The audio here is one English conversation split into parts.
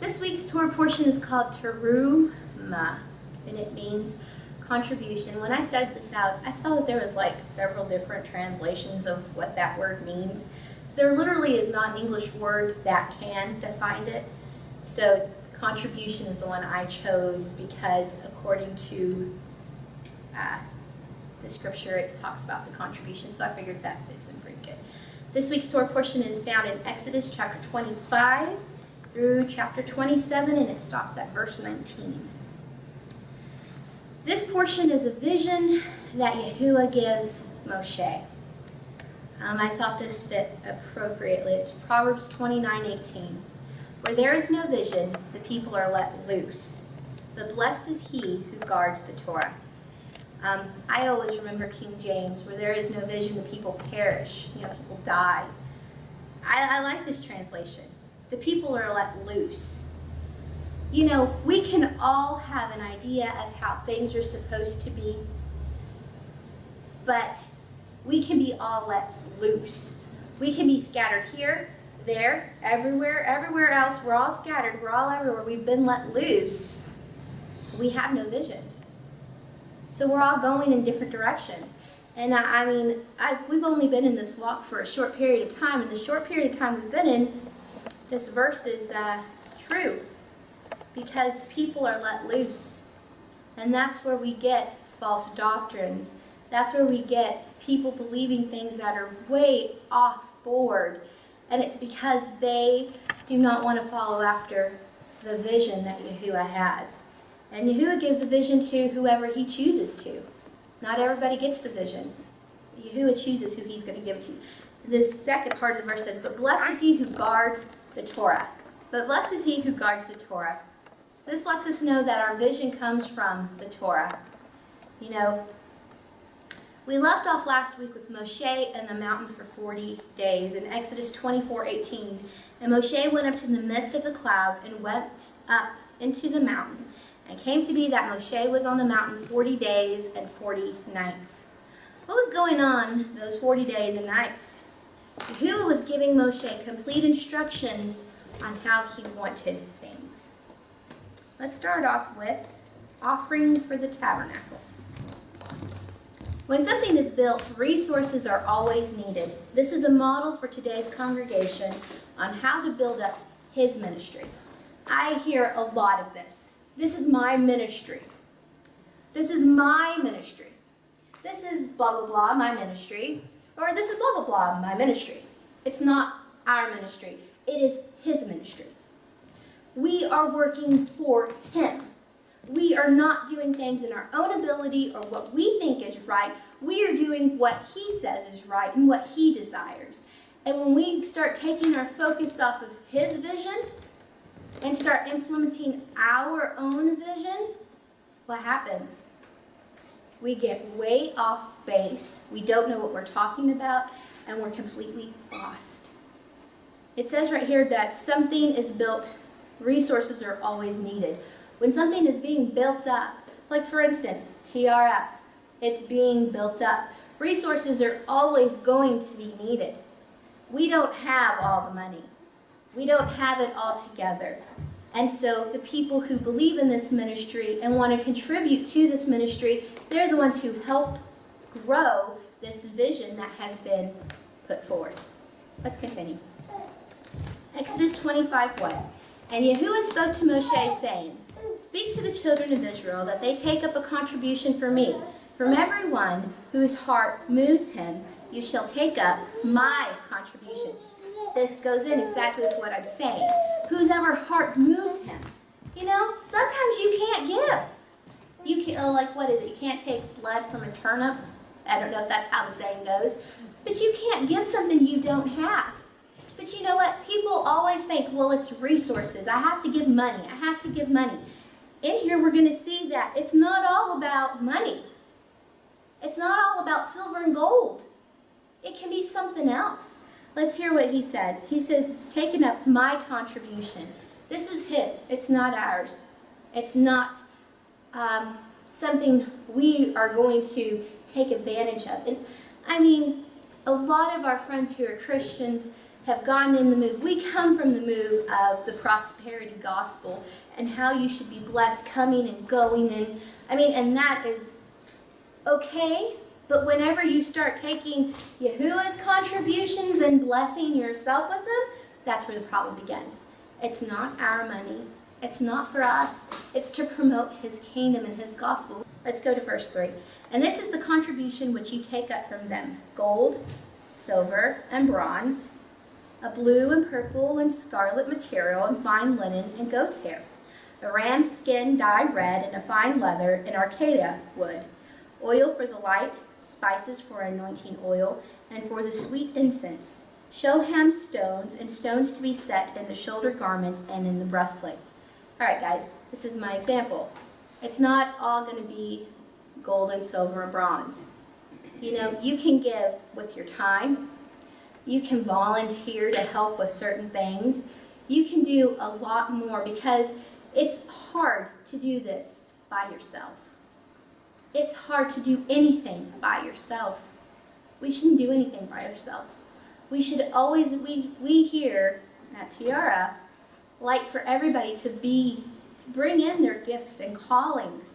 This week's Torah portion is called Terumah, and it means contribution. When I studied this out, I saw that there was like several different translations of what that word means. There literally is not an English word that can define it. So contribution is the one I chose because according to the scripture, it talks about the contribution. So I figured that fits in pretty good. This week's Torah portion is found in Exodus chapter 25 through chapter 27, and it stops at verse 19. This portion is a vision that Yahuwah gives Moshe. I thought this fit appropriately. It's Proverbs 29:18. Where there is no vision, the people are let loose. But blessed is he who guards the Torah. I always remember King James, where there is no vision, the people perish. People die. I like this translation. The people are let loose. We can all have an idea of how things are supposed to be, but we can be all let loose. We can be scattered here, there, everywhere else. We're all scattered. We're all everywhere. We've been let loose. We have no vision. So we're all going in different directions. And we've only been in this walk for a short period of time. And the short period of time we've been in, this verse is true. Because people are let loose. And that's where we get false doctrines. That's where we get people believing things that are way off board. And it's because they do not want to follow after the vision that Yahuwah has. And Yahuwah gives the vision to whoever he chooses to. Not everybody gets the vision. Yahuwah chooses who he's going to give it to. This second part of the verse says, but blessed is he who guards the Torah. But blessed is he who guards the Torah. So this lets us know that our vision comes from the Torah. We left off last week with Moshe and the mountain for 40 days in Exodus 24:18. And Moshe went up to the midst of the cloud and went up into the mountain. And it came to be that Moshe was on the mountain 40 days and 40 nights. What was going on those 40 days and nights? Yahuwah was giving Moshe complete instructions on how he wanted things. Let's start off with offering for the tabernacle. When something is built, resources are always needed. This is a model for today's congregation on how to build up his ministry. I hear a lot of this. This is my ministry. This is my ministry. This is blah, blah, blah, my ministry. Or this is blah, blah, blah, my ministry. It's not our ministry. It is his ministry. We are working for him. We are not doing things in our own ability or what we think is right. We are doing what he says is right and what he desires. And when we start taking our focus off of his vision and start implementing our own vision, what happens? We get way off base. We don't know what we're talking about, and we're completely lost. It says right here that something is built, resources are always needed. When something is being built up, like for instance, TRF, it's being built up. Resources are always going to be needed. We don't have all the money. We don't have it all together. And so the people who believe in this ministry and want to contribute to this ministry, they're the ones who help grow this vision that has been put forth. Let's continue. Exodus 25:1. And Yahuwah spoke to Moshe, saying, speak to the children of Israel that they take up a contribution for me. From everyone whose heart moves him, you shall take up my contribution. This goes in exactly with what I'm saying. Whosever heart moves him. Sometimes you can't give. You can't, what is it? You can't take blood from a turnip. I don't know if that's how the saying goes. But you can't give something you don't have. But you know what? People always think, well, it's resources. I have to give money. I have to give money. In here, we're going to see that it's not all about money. It's not all about silver and gold. It can be something else. Let's hear what he says. He says, taking up my contribution. This is his. It's not ours. It's not something we are going to take advantage of. And a lot of our friends who are Christians, have gone in the move. We come from the move of the prosperity gospel and how you should be blessed coming and going, and that is okay, but whenever you start taking Yahuwah's contributions and blessing yourself with them, that's where the problem begins. It's not our money. It's not for us. It's to promote his kingdom and his gospel. Let's go to verse 3. And this is the contribution which you take up from them: gold, silver, and bronze, a blue and purple and scarlet material, and fine linen and goat's hair, a ram's skin dyed red, and a fine leather, and arcadia wood, oil for the light, spices for anointing oil, and for the sweet incense, shoham stones, and stones to be set in the shoulder garments and in the breastplates. All right, guys, this is my example. It's not all going to be gold and silver and bronze. You know, you can give with your time. You can volunteer to help with certain things. You can do a lot more because it's hard to do this by yourself. It's hard to do anything by yourself. We shouldn't do anything by ourselves. We should always, we here at Tiara like for everybody to bring in their gifts and callings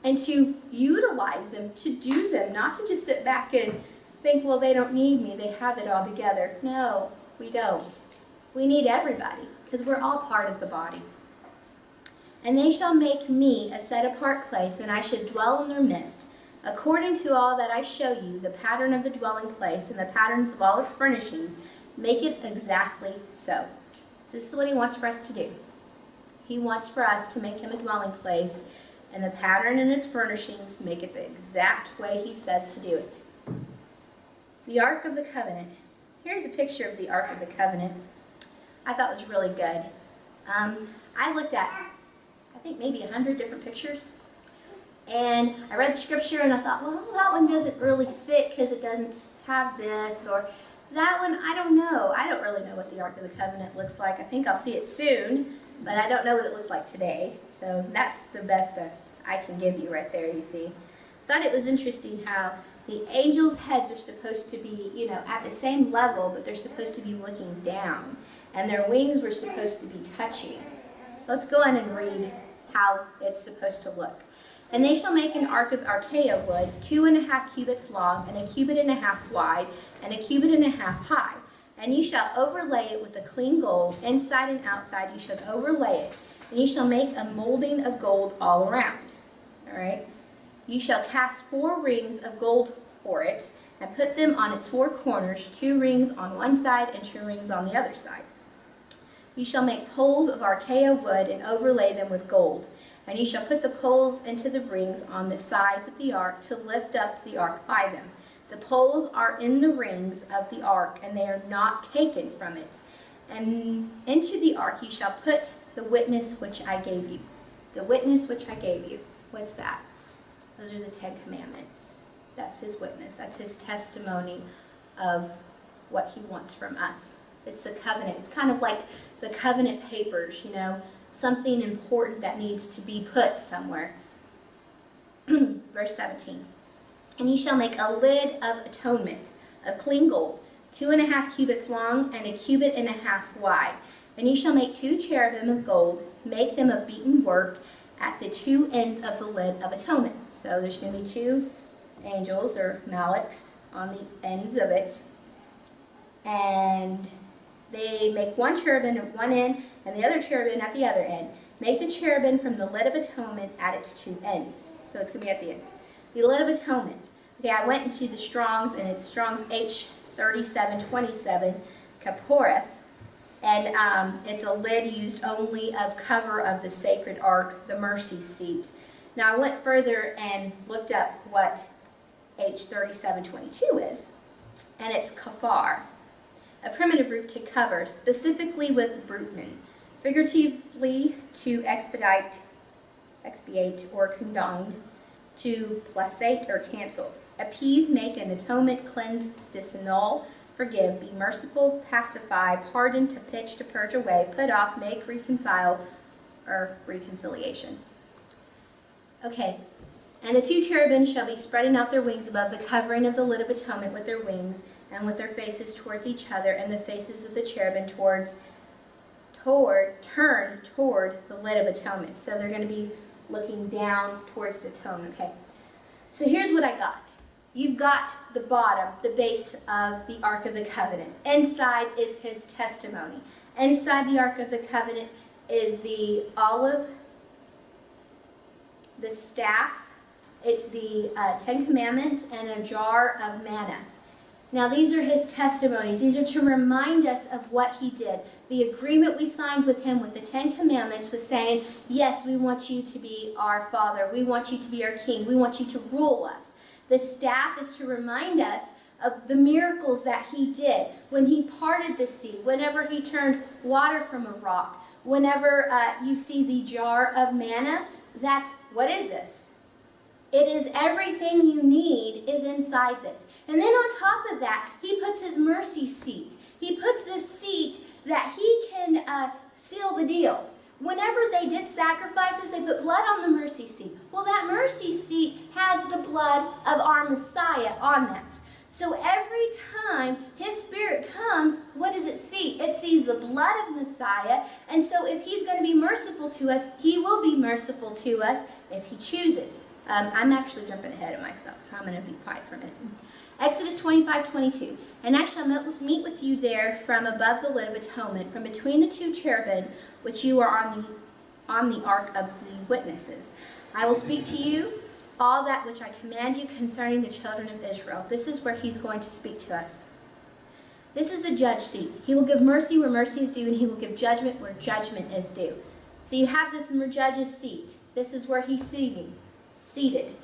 and to utilize them, to do them, not to just sit back and think, well, they don't need me, they have it all together. No, we don't. We need everybody because we're all part of the body. And they shall make me a set-apart place, and I should dwell in their midst, according to all that I show you, the pattern of the dwelling place and the patterns of all its furnishings. Make it exactly so. So this is what he wants for us to do. He wants for us to make him a dwelling place, and the pattern and its furnishings, make it the exact way he says to do it. The Ark of the Covenant. Here's a picture of the Ark of the Covenant. I thought it was really good. I looked at, I think maybe 100 different pictures. And I read the scripture and I thought, well, that one doesn't really fit because it doesn't have this, or that one, I don't know. I don't really know what the Ark of the Covenant looks like. I think I'll see it soon, but I don't know what it looks like today. So that's the best I can give you right there, you see. Thought it was interesting how the angels' heads are supposed to be, at the same level, but they're supposed to be looking down. And their wings were supposed to be touching. So let's go on and read how it's supposed to look. And they shall make an ark of archaea wood, 2.5 cubits long, and 1.5 cubits wide, and 1.5 cubits high. And you shall overlay it with the clean gold, inside and outside you shall overlay it. And you shall make a molding of gold all around. All right? You shall cast 4 rings of gold for it, and put them on its 4 corners, 2 rings on one side and 2 rings on the other side. You shall make poles of archaea wood, and overlay them with gold. And you shall put the poles into the rings on the sides of the ark to lift up the ark by them. The poles are in the rings of the ark, and they are not taken from it. And into the ark you shall put the witness which I gave you. The witness which I gave you. What's that? Those are the 10 Commandments. That's his witness. That's his testimony of what he wants from us. It's the covenant. It's kind of like the covenant papers, something important that needs to be put somewhere. Verse 17. And you shall make a lid of atonement of clean gold, 2.5 cubits long and 1.5 cubits wide. And you shall make 2 cherubim of gold, make them of beaten work at the 2 ends of the lid of atonement. So there's going to be 2 angels or malachs on the ends of it. And they make 1 cherubim at one end and the other cherubim at the other end. Make the cherubim from the lid of atonement at its 2 ends. So it's going to be at the ends. The lid of atonement. Okay, I went into the Strong's, and it's Strong's H3727, Kaporeth. And it's a lid used only of cover of the sacred ark, the mercy seat. Now I went further and looked up what H3722 is. And it's kafar, a primitive root to cover, specifically with bruten, figuratively to expiate or condone, to placate or cancel, appease, make an atonement, cleanse, disannul, forgive, be merciful, pacify, pardon, to pitch, to purge away, put off, make, reconcile, or reconciliation. Okay, and the 2 cherubim shall be spreading out their wings above the covering of the lid of atonement with their wings, and with their faces towards each other, and the faces of the cherubim turn toward the lid of atonement. So they're going to be looking down towards the atonement. Okay. So here's what I got. You've got the bottom, the base of the Ark of the Covenant. Inside is his testimony. Inside the Ark of the Covenant is the olive, the staff, it's the 10 Commandments, and a jar of manna. Now these are his testimonies. These are to remind us of what he did. The agreement we signed with him with the 10 Commandments was saying, yes, we want you to be our Father. We want you to be our King. We want you to rule us. The staff is to remind us of the miracles that he did when he parted the sea, whenever he turned water from a rock, whenever you see the jar of manna. That's, what is this? It is everything you need is inside this. And then on top of that, he puts his mercy seat. He puts this seat that he can seal the deal. Whenever they did sacrifices, they put blood on the mercy seat. Well, that mercy seat has the blood of our Messiah on that. So every time his Spirit comes, what does it see? It sees the blood of Messiah. And so if he's going to be merciful to us, he will be merciful to us if he chooses. I'm actually jumping ahead of myself, so I'm going to be quiet for a minute. Exodus 25:22. And I shall meet with you there from above the lid of atonement, from between the two cherubim, which you are on the ark of the witnesses. I will speak to you all that which I command you concerning the children of Israel. This is where he's going to speak to us. This is the judge seat. He will give mercy where mercy is due, and he will give judgment where judgment is due. So you have this judge's seat. This is where he's seated.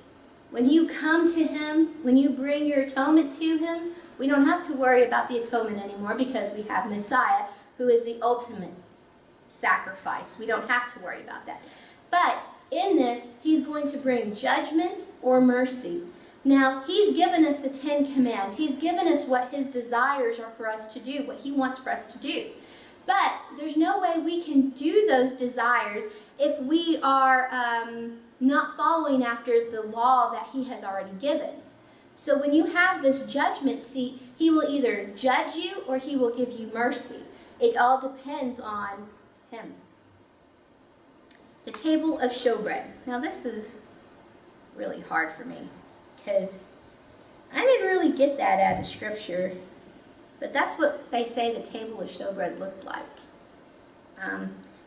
When you come to him, when you bring your atonement to him, we don't have to worry about the atonement anymore because we have Messiah, who is the ultimate sacrifice. We don't have to worry about that. But in this, he's going to bring judgment or mercy. Now, he's given us the 10 commands. He's given us what his desires are for us to do, what he wants for us to do. But there's no way we can do those desires if we are not following after the law that he has already given. So when you have this judgment seat, he will either judge you or he will give you mercy. It all depends on him. The table of showbread. Now this is really hard for me because I didn't really get that out of Scripture, but that's what they say the table of showbread looked like.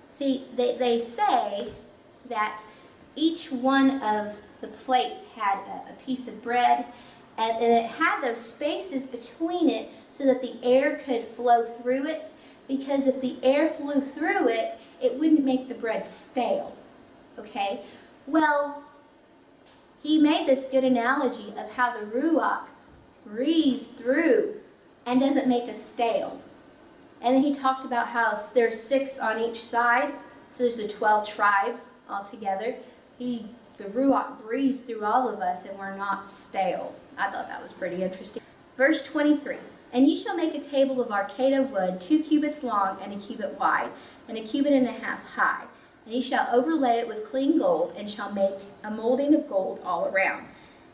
See, they say that each one of the plates had a piece of bread, and it had those spaces between it so that the air could flow through it, because if the air flew through it, it wouldn't make the bread stale. Okay? Well, he made this good analogy of how the Ruach breathes through and doesn't make us stale. And then he talked about how there's 6 on each side, so there's the 12 tribes altogether. The Ruach breathes through all of us and we're not stale. I thought that was pretty interesting. Verse 23. And ye shall make a table of arcata wood, 2 cubits long and a cubit wide, and a cubit and a half high. And ye shall overlay it with clean gold, and shall make a molding of gold all around.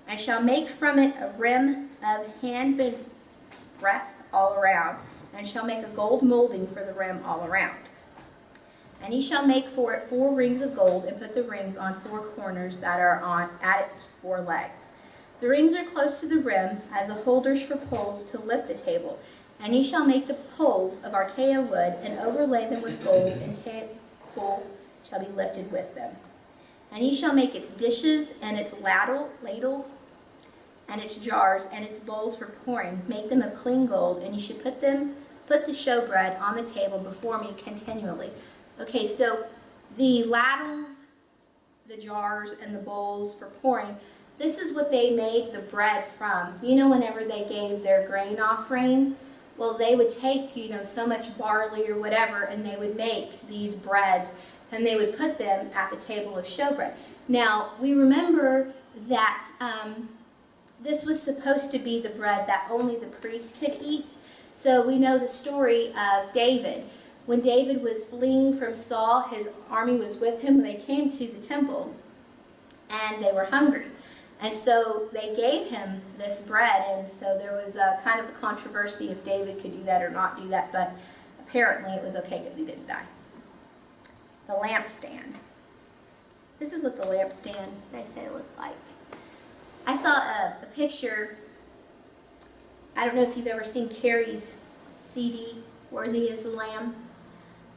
And shall make from it a rim of hand breadth all around, and shall make a gold molding for the rim all around. And ye shall make for it 4 rings of gold, and put the rings on 4 corners that are at its 4 legs. The rings are close to the rim, as the holders for poles to lift the table. And ye shall make the poles of archaea wood, and overlay them with gold, and table shall be lifted with them. And ye shall make its dishes, and its ladles, and its jars, and its bowls for pouring. Make them of clean gold, and ye should put the showbread on the table before me continually. Okay, so the ladles, the jars, and the bowls for pouring, this is what they made the bread from. You know, whenever they gave their grain offering, well, they would take, so much barley or whatever, and they would make these breads, and they would put them at the table of showbread. Now, we remember that this was supposed to be the bread that only the priest could eat. So we know the story of David. When David was fleeing from Saul, his army was with him when they came to the temple, and they were hungry. And so they gave him this bread, and so there was a kind of a controversy if David could do that or not do that, but apparently it was okay because he didn't die. The lampstand. This is what the lampstand, they say, looked like. I saw a picture. I don't know if you've ever seen Carrie's CD, Worthy is the Lamb.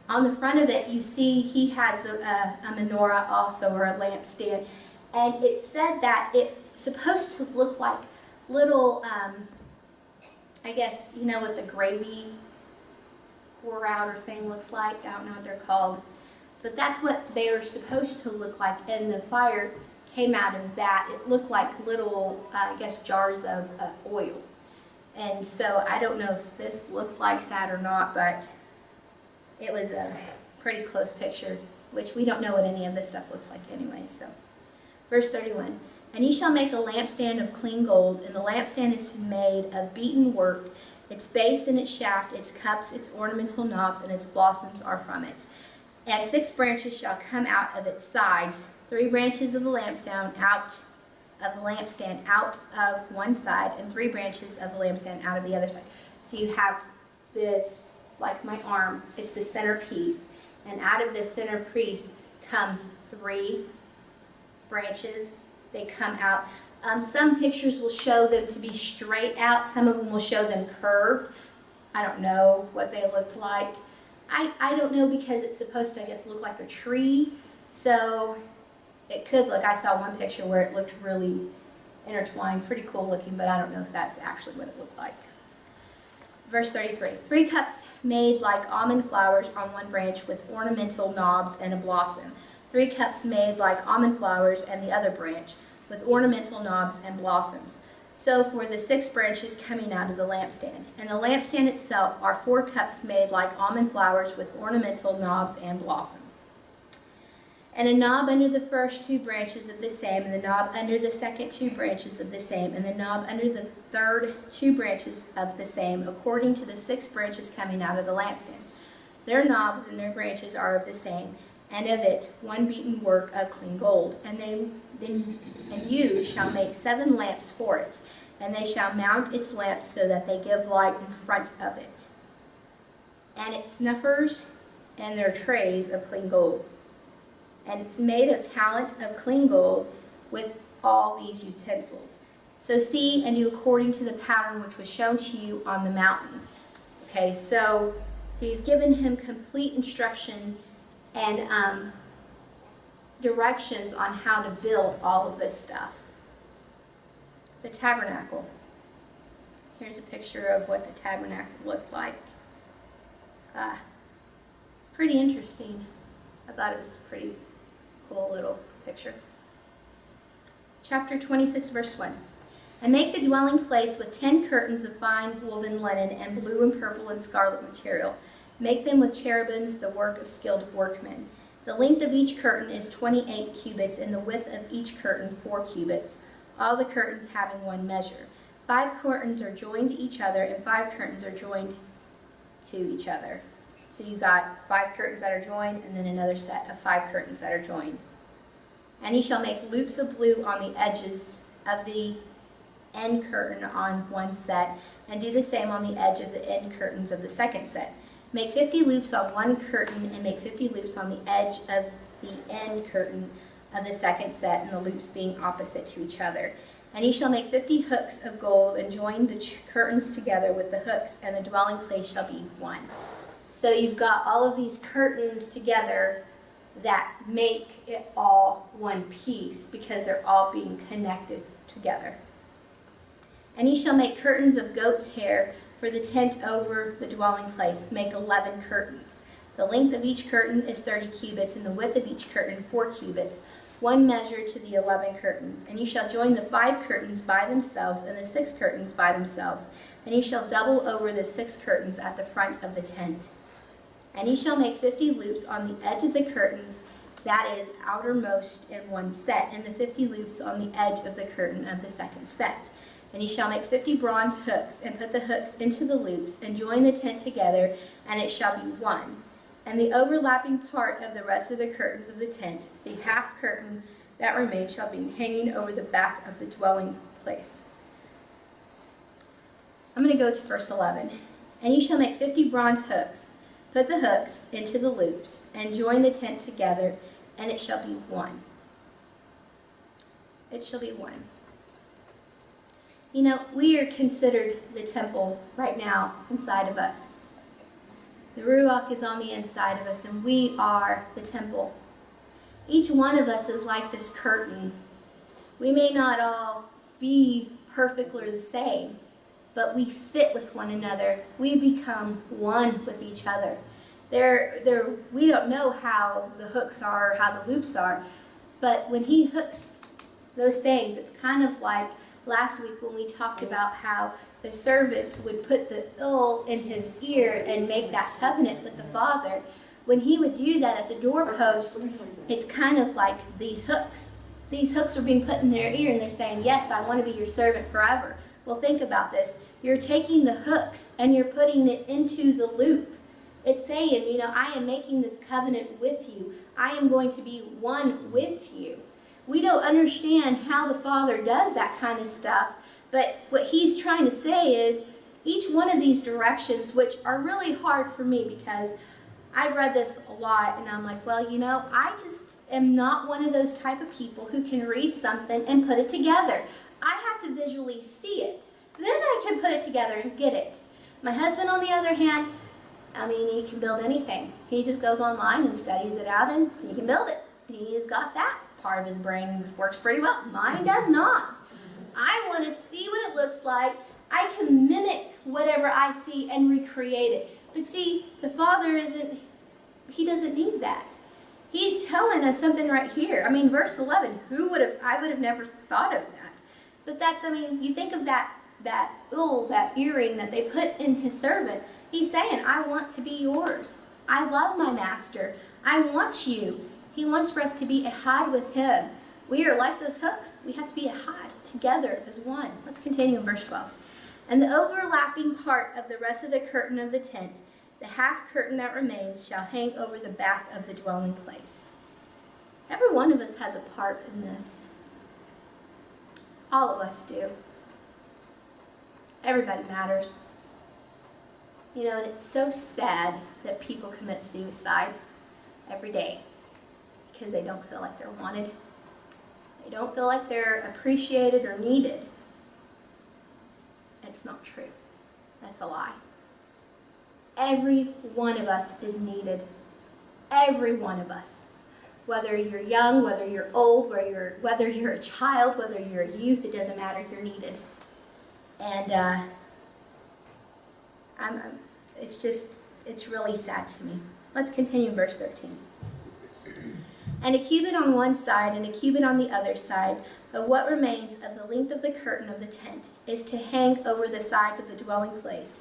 On the front of it, you see he has a menorah also, or a lampstand. And it said that it's supposed to look like little, I guess, you know what the gravy pour out or thing looks like? I don't know what they're called. But that's what they were supposed to look like. And the fire came out of that. It looked like little, I guess, jars of oil. And so I don't know if this looks like that or not, but it was a pretty close picture, which we don't know what any of this stuff looks like anyway. So, verse 31, and ye shall make a lampstand of clean gold, and the lampstand is made of beaten work. Its base and its shaft, its cups, its ornamental knobs, and its blossoms are from it. And 6 branches shall come out of its sides, 3 branches of the lampstand out of one side, and 3 branches of the lampstand out of the other side. So you have this, like my arm, it's the centerpiece, and out of this centerpiece comes 3 branches. They come out. Some pictures will show them to be straight out. Some of them will show them curved. I don't know what they looked like. I don't know, because it's supposed to, I guess, look like a tree. So it could look, I saw one picture where it looked really intertwined, pretty cool looking, but I don't know if that's actually what it looked like. Verse 33, 3 cups made like almond flowers on one branch with ornamental knobs and a blossom. 3 cups made like almond flowers and the other branch with ornamental knobs and blossoms. So for the 6 branches coming out of the lampstand. And the lampstand itself are 4 cups made like almond flowers with ornamental knobs and blossoms. And a knob under the first 2 branches of the same, and the knob under the second 2 branches of the same, and the knob under the third 2 branches of the same, according to the 6 branches coming out of the lampstand. Their knobs and their branches are of the same, and of it 1 beaten work of clean gold. And you shall make 7 lamps for it, and they shall mount its lamps so that they give light in front of it, and its snuffers and their trays of clean gold. And it's made of talent of clean gold with all these utensils. So see and do according to the pattern which was shown to you on the mountain. Okay, so he's given him complete instruction and directions on how to build all of this stuff. The tabernacle. Here's a picture of what the tabernacle looked like. It's pretty interesting. I thought it was pretty cool little picture. Chapter 26, verse 1. And make the dwelling place with 10 curtains of fine woven linen and blue and purple and scarlet material. Make them with cherubims, the work of skilled workmen. The length of each curtain is 28 cubits, and the width of each curtain 4 cubits, all the curtains having 1 measure. 5 curtains are joined to each other, and 5 curtains are joined to each other. So you got 5 curtains that are joined, and then another set of 5 curtains that are joined. And ye shall make loops of blue on the edges of the end curtain on one set, and do the same on the edge of the end curtains of the second set. Make 50 loops on one curtain, and make 50 loops on the edge of the end curtain of the second set, and the loops being opposite to each other. And ye shall make 50 hooks of gold, and join the curtains together with the hooks, and the dwelling place shall be one. So you've got all of these curtains together that make it all one piece, because they're all being connected together. And ye shall make curtains of goat's hair for the tent over the dwelling place. Make 11 curtains. The length of each curtain is 30 cubits, and the width of each curtain 4 cubits, 1 measure to the 11 curtains. And you shall join the 5 curtains by themselves, and the 6 curtains by themselves. And you shall double over the 6 curtains at the front of the tent. And ye shall make 50 loops on the edge of the curtains, that is outermost in one set, and the 50 loops on the edge of the curtain of the second set. And ye shall make 50 bronze hooks, and put the hooks into the loops, and join the tent together, and it shall be one. And the overlapping part of the rest of the curtains of the tent, the half curtain that remains shall be hanging over the back of the dwelling place. I'm going to go to verse 11. And you shall make 50 bronze hooks. Put the hooks into the loops and join the tent together, and it shall be one. It shall be one. You know, we are considered the temple right now inside of us. The Ruach is on the inside of us, and we are the temple. Each one of us is like this curtain. We may not all be perfectly the same, but we fit with one another. We become one with each other. We don't know how the hooks are or how the loops are, but when he hooks those things, it's kind of like last week when we talked about how the servant would put the oil in his ear and make that covenant with the Father. When he would do that at the doorpost, it's kind of like these hooks. These hooks are being put in their ear, and they're saying, yes, I want to be your servant forever. Well, think about this. You're taking the hooks and you're putting it into the loop. It's saying, you know, I am making this covenant with you. I am going to be one with you. We don't understand how the Father does that kind of stuff, but what he's trying to say is each one of these directions, which are really hard for me because I've read this a lot and I'm like, well, you know, I just am not one of those type of people who can read something and put it together. I have to visually see it. Then I can put it together and get it. My husband, on the other hand, I mean, he can build anything. He just goes online and studies it out and he can build it. He's got that. Part of his brain works pretty well. Mine does not. I want to see what it looks like. I can mimic whatever I see and recreate it. But see, the Father he doesn't need that. He's telling us something right here. I mean, verse 11, I would have never thought of that. But you think of that earring that they put in his servant. He's saying, I want to be yours. I love my master. I want you. He wants for us to be ahad with him. We are like those hooks. We have to be ahad together as one. Let's continue in verse 12. And the overlapping part of the rest of the curtain of the tent, the half curtain that remains, shall hang over the back of the dwelling place. Every one of us has a part in this. All of us do. Everybody matters. You know, and it's so sad that people commit suicide every day because they don't feel like they're wanted. They don't feel like they're appreciated or needed. It's not true. That's a lie. Every one of us is needed. Every one of us. Whether you're young, whether you're old, whether you're a child, whether you're a youth, it doesn't matter, you're needed. And it's really sad to me. Let's continue in verse 13. And a cubit on one side and a cubit on the other side of what remains of the length of the curtain of the tent is to hang over the sides of the dwelling place,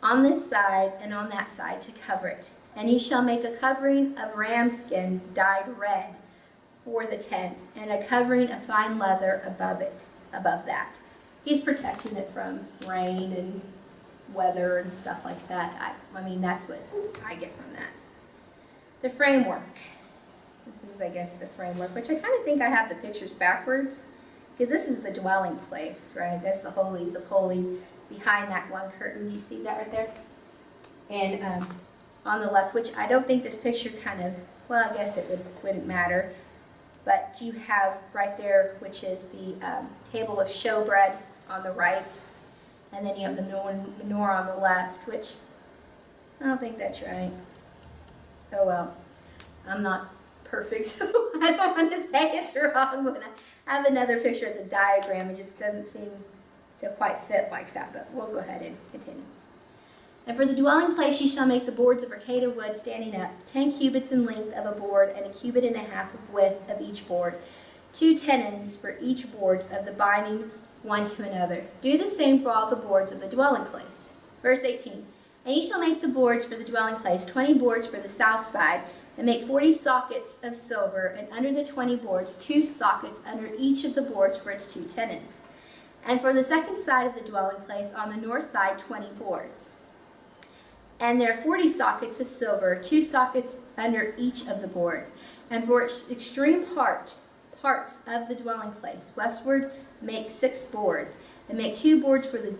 on this side and on that side, to cover it. And you shall make a covering of ram skins dyed red for the tent, and a covering of fine leather above that. He's protecting it from rain and weather and stuff like that. I mean, that's what I get from that. The framework. This is, I guess, the framework, which I kind of think I have the pictures backwards, because this is the dwelling place, right? That's the holies of holies behind that one curtain. You see that right there? And on the left, which I don't think this picture well, I guess it wouldn't matter, but you have right there, which is the table of showbread on the right, and then you have the menorah on the left, which I don't think that's right. Oh well, I'm not perfect, so I don't want to say it's wrong. When I have another picture, it's a diagram. It just doesn't seem to quite fit like that, but we'll go ahead and continue. And for the dwelling place, ye shall make the boards of acacia wood standing up, 10 cubits in length of a board, and a cubit and a half of width of each board, 2 tenons for each boards of the binding one to another. Do the same for all the boards of the dwelling place. Verse 18. And ye shall make the boards for the dwelling place, 20 boards for the south side, and make 40 sockets of silver, and under the 20 boards 2 sockets under each of the boards for its 2 tenons. And for the second side of the dwelling place, on the north side, 20 boards. And there are 40 sockets of silver, 2 sockets under each of the boards. And for its extreme part parts of the dwelling place. Westward, make 6 boards, and make 2 boards for the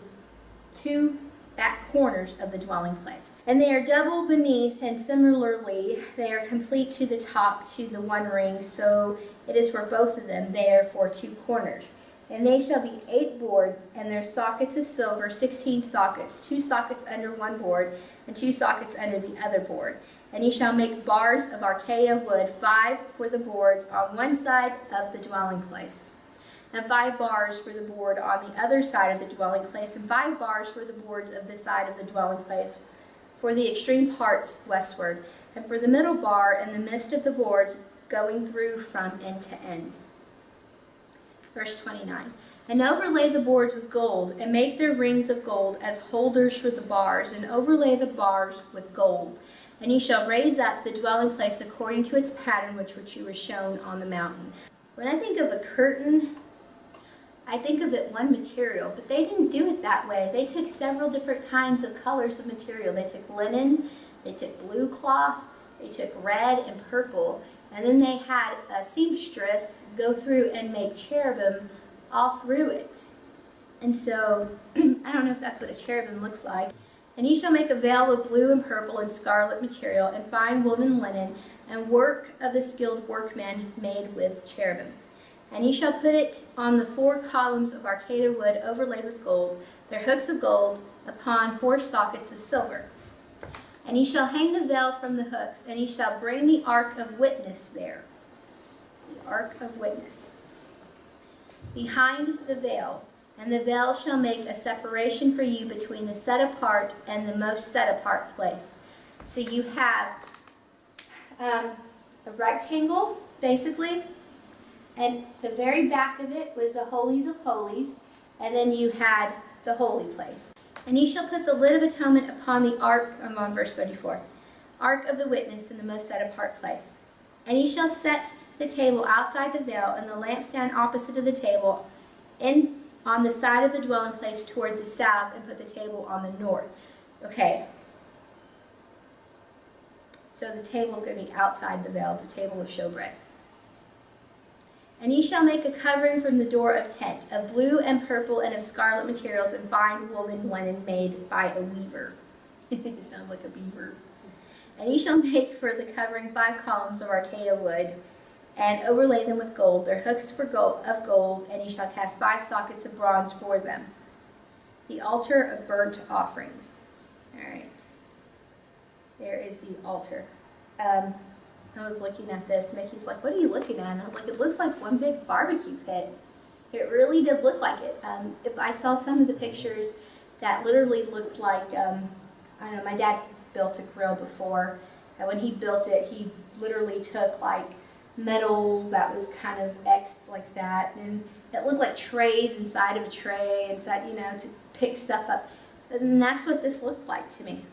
2 back corners of the dwelling place. And they are double beneath, and similarly, they are complete to the top to the 1 ring, so it is for both of them. They are for 2 corners. And they shall be 8 boards, and their sockets of silver, 16 sockets, 2 sockets under 1 board, and 2 sockets under the other board. And ye shall make bars of acacia wood, 5 for the boards on one side of the dwelling place, and 5 bars for the board on the other side of the dwelling place, and 5 bars for the boards of the side of the dwelling place, for the extreme parts westward, and for the middle bar in the midst of the boards, going through from end to end. Verse 29. And overlay the boards with gold, and make their rings of gold as holders for the bars, and overlay the bars with gold. And ye shall raise up the dwelling place according to its pattern which you were shown on the mountain. When I think of a curtain, I think of it one material, but they didn't do it that way. They took several different kinds of colors of material. They took linen, they took blue cloth, they took red and purple, and then they had a seamstress go through and make cherubim all through it. And so, I don't know if that's what a cherubim looks like. And ye shall make a veil of blue and purple and scarlet material, and fine woven linen, and work of the skilled workmen made with cherubim. And ye shall put it on the 4 columns of acacia wood overlaid with gold, their hooks of gold, upon 4 sockets of silver. And ye shall hang the veil from the hooks, and ye shall bring the ark of witness there. The ark of witness. Behind the veil. And the veil shall make a separation for you between the set apart and the most set apart place. So you have a rectangle, basically, and the very back of it was the holies of holies, and then you had the holy place. And ye shall put the lid of atonement upon the ark, I'm on verse 34, ark of the witness in the most set apart place. And ye shall set the table outside the veil, and the lampstand opposite of the table, on the side of the dwelling place toward the south, and put the table on the north. Okay. So the table is going to be outside the veil, the table of showbread. And ye shall make a covering from the door of tent, of blue and purple and of scarlet materials, and fine woven linen made by a weaver. It sounds like a beaver. And ye shall make for the covering 5 columns of acacia wood, and overlay them with gold, their hooks of gold, and ye shall cast 5 sockets of bronze for them. The altar of burnt offerings. All right. There is the altar. I was looking at this. Mickey's like, what are you looking at? And I was like, it looks like one big barbecue pit. It really did look like it. If I saw some of the pictures that literally looked like, I don't know, my dad built a grill before, and when he built it, he literally took like metal that was kind of X'd like that, and it looked like trays inside of a tray, inside, to pick stuff up. And that's what this looked like to me.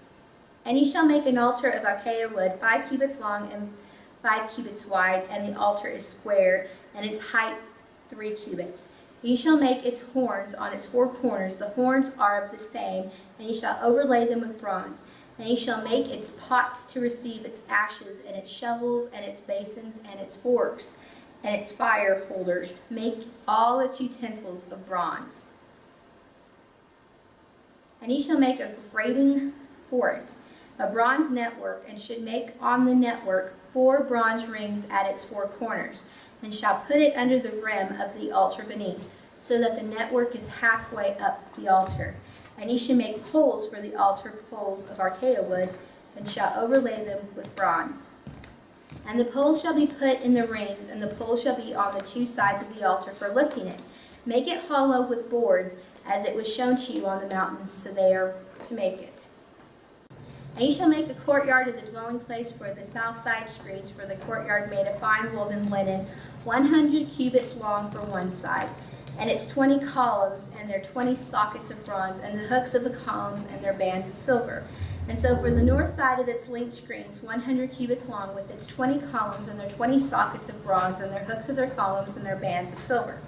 And ye shall make an altar of acacia wood, 5 cubits long and 5 cubits wide, and the altar is square, and its height 3 cubits. Ye shall make its horns on its 4 corners. The horns are of the same, and ye shall overlay them with bronze. And ye shall make its pots to receive its ashes, and its shovels, and its basins, and its forks, and its fire holders. Make all its utensils of bronze. And ye shall make a grating for it, a bronze network, and should make on the network 4 bronze rings at its 4 corners, and shall put it under the rim of the altar beneath, so that the network is halfway up the altar. And ye shall make poles for the altar, poles of acacia wood, and shall overlay them with bronze. And the poles shall be put in the rings, and the poles shall be on the 2 sides of the altar for lifting it. Make it hollow with boards, as it was shown to you on the mountains, so they are to make it. And ye shall make a courtyard of the dwelling place for the south side screens, for the courtyard made of fine woven linen, 100 cubits long for one side. And its 20 columns, and their 20 sockets of bronze, and the hooks of the columns, and their bands of silver. And so for the north side of its linked screens, 100 cubits long, with its 20 columns, and their 20 sockets of bronze, and their hooks of their columns, and their bands of silver.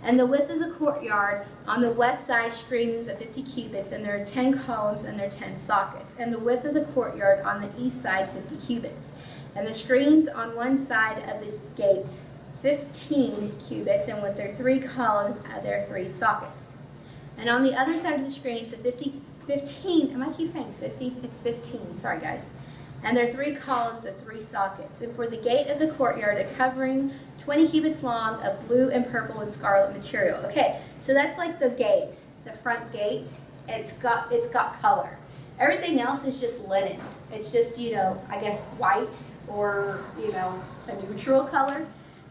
And the width of the courtyard on the west side screen is 50 cubits, and there are 10 columns, and their 10 sockets. And the width of the courtyard on the east side 50 cubits. And the screens on one side of the gate 15 cubits, and with their 3 columns, their 3 sockets. And on the other side of the screen, it's a 15, am I keep saying 50? It's 15, sorry guys. And there are 3 columns of 3 sockets. And for the gate of the courtyard, a covering 20 cubits long of blue and purple and scarlet material. Okay, so that's like the gate, the front gate. It's got color. Everything else is just linen. It's just, you know, I guess white or, you know, a neutral color.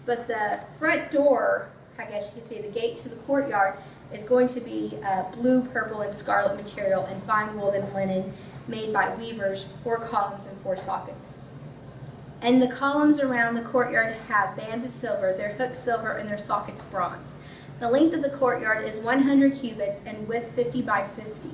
But the front door, I guess you could say the gate to the courtyard, is going to be blue, purple, and scarlet material and fine woven linen made by weavers, 4 columns and 4 sockets. And the columns around the courtyard have bands of silver, their hooks silver, and their sockets bronze. The length of the courtyard is 100 cubits and width 50 by 50,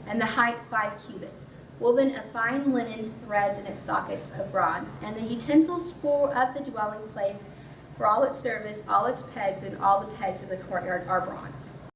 and the height 5 cubits, woven of fine linen threads in its sockets of bronze. And the utensils of the dwelling place for all its service, all its pegs, and all the pegs of the courtyard are bronze.